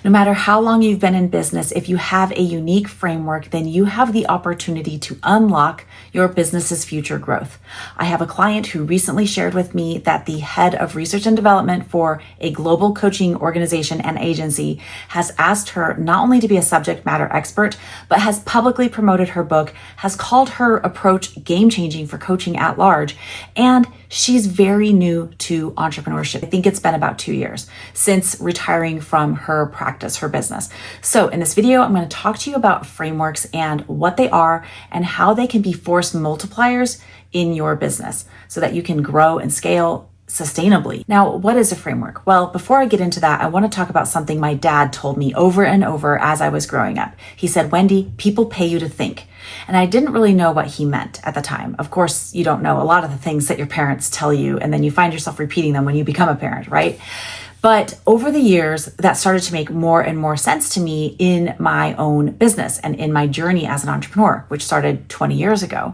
No matter how long you've been in business, if you have a unique framework, then you have the opportunity to unlock your business's future growth. I have a client who recently shared with me that the head of research and development for a global coaching organization and agency has asked her not only to be a subject matter expert, but has publicly promoted her book, has called her approach game-changing for coaching at large, and she's very new to entrepreneurship. I think it's been about 2 years since retiring from her practice, her business. So in this video, I'm going to talk to you about frameworks and what they are and how they can be force multipliers in your business so that you can grow and scale sustainably. Now, what is a framework? Well, before I get into that, I want to talk about something my dad told me over and over as I was growing up. He said, "Wendy, people pay you to think." And I didn't really know what he meant at the time. Of course, you don't know a lot of the things that your parents tell you, and then you find yourself repeating them when you become a parent, right? But over the years, that started to make more and more sense to me in my own business and in my journey as an entrepreneur, which started 20 years ago.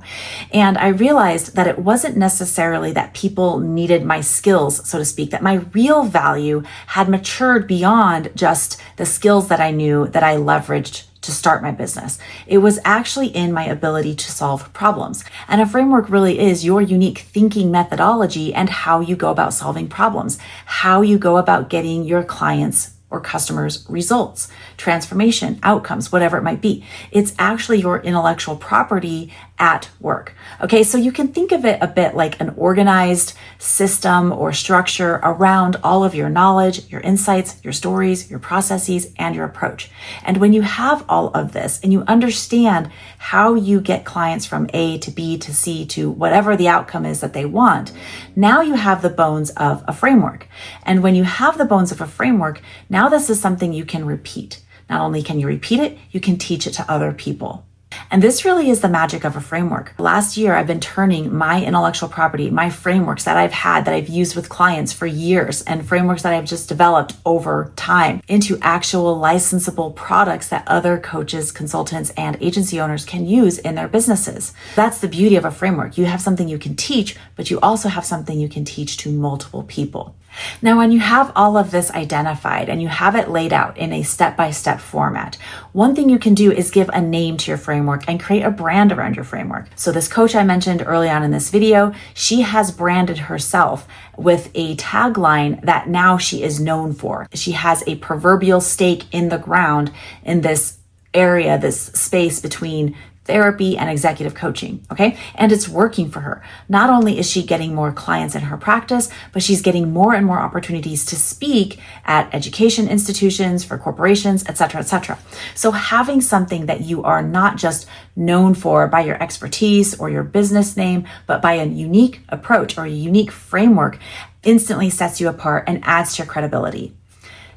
And I realized that it wasn't necessarily that people needed my skills, so to speak, that my real value had matured beyond just the skills that I knew that I leveraged to start my business. It was actually in my ability to solve problems. And a framework really is your unique thinking methodology and how you go about solving problems, how you go about getting your clients or customers results, transformation, outcomes, whatever it might be. It's actually your intellectual property at work. Okay, so you can think of it a bit like an organized system or structure around all of your knowledge, your insights, your stories, your processes, and your approach. And when you have all of this and you understand how you get clients from A to B to C to whatever the outcome is that they want, now you have the bones of a framework. And when you have the bones of a framework, now this is something you can repeat. Not only can you repeat it, you can teach it to other people. And this really is the magic of a framework. Last year, I've been turning my intellectual property, my frameworks that I've had, that I've used with clients for years, and frameworks that I've just developed over time into actual licensable products that other coaches, consultants, and agency owners can use in their businesses. That's the beauty of a framework. You have something you can teach, but you also have something you can teach to multiple people. Now, when you have all of this identified and you have it laid out in a step-by-step format, one thing you can do is give a name to your framework and create a brand around your framework. So this coach I mentioned early on in this video, she has branded herself with a tagline that now she is known for. She has a proverbial stake in the ground in this area, this space between therapy and executive coaching, okay? And it's working for her. Not only is she getting more clients in her practice, but she's getting more and more opportunities to speak at education institutions, for corporations, et cetera, et cetera. So having something that you are not just known for by your expertise or your business name, but by a unique approach or a unique framework instantly sets you apart and adds to your credibility.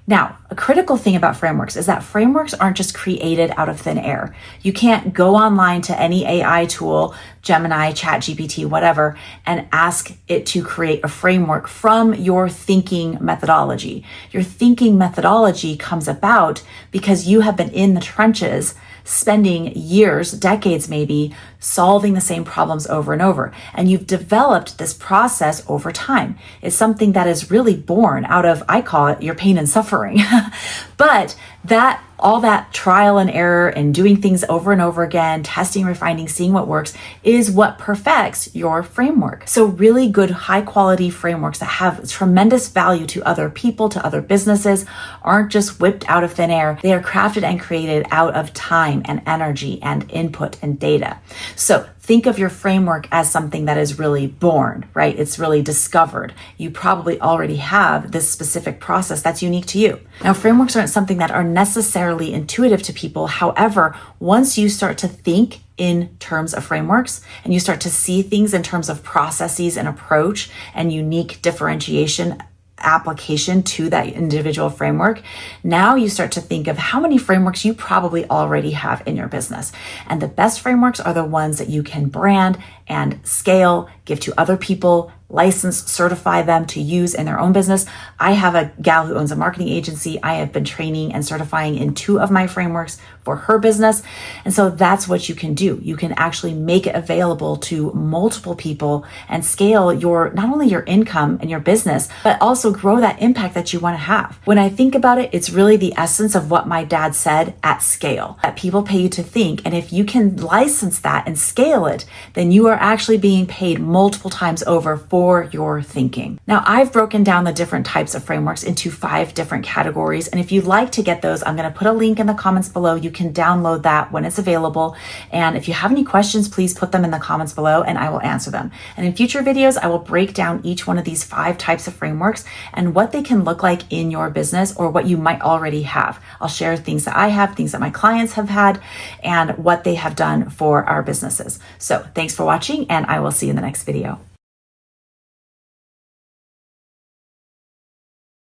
Now, a critical thing about frameworks is that frameworks aren't just created out of thin air. You can't go online to any AI tool, Gemini, ChatGPT, whatever, and ask it to create a framework from your thinking methodology. Your thinking methodology comes about because you have been in the trenches spending years, decades maybe, solving the same problems over and over. And you've developed this process over time. It's something that is really born out of, I call it, your pain and suffering. But all that trial and error and doing things over and over again, testing, refining, seeing what works is what perfects your framework. So really good, high quality frameworks that have tremendous value to other people, to other businesses, aren't just whipped out of thin air. They are crafted and created out of time and energy and input and data. So think of your framework as something that is really born, right? It's really discovered. You probably already have this specific process that's unique to you. Now, frameworks aren't something that are necessarily intuitive to people. However, once you start to think in terms of frameworks and you start to see things in terms of processes and approach and unique differentiation application to that individual framework, now you start to think of how many frameworks you probably already have in your business. And the best frameworks are the ones that you can brand and scale, give to other people, license, certify them to use in their own business. I have a gal who owns a marketing agency. I have been training and certifying in 2 of my frameworks for her business. And so that's what you can do. You can actually make it available to multiple people and scale not only your income and your business, but also grow that impact that you want to have. When I think about it, it's really the essence of what my dad said, at scale, that people pay you to think. And if you can license that and scale it, then you are actually being paid multiple times over for your thinking. Now, I've broken down the different types of frameworks into 5 different categories. And if you'd like to get those, I'm going to put a link in the comments below. You can download that when it's available. And if you have any questions, please put them in the comments below and I will answer them. And in future videos, I will break down each one of these 5 types of frameworks and what they can look like in your business or what you might already have. I'll share things that I have, things that my clients have had, and what they have done for our businesses. So thanks for watching, and I will see you in the next video.